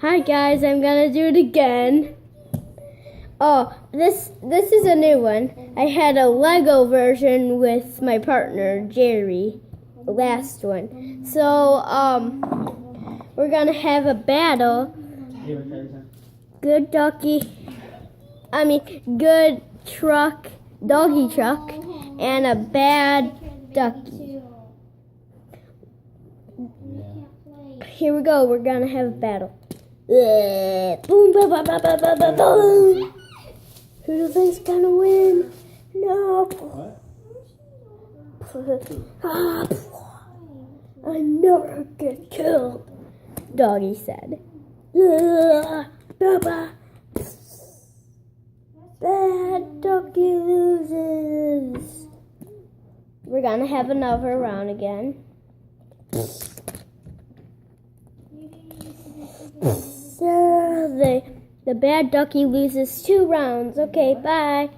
Hi guys, I'm gonna do it again. Oh, this is a new one. I had a Lego version with my partner Jerry, the last one. So we're gonna have a battle. Good good truck, doggy truck, and a bad ducky. Here we go. We're gonna have a battle. Boom, boom, boom, boom, boom, boom, boom. Who do you think's gonna win? No. I never get killed, Doggy said. Bad ducky loses. We're gonna have another round again. So the bad ducky loses 2 rounds. Okay, bye.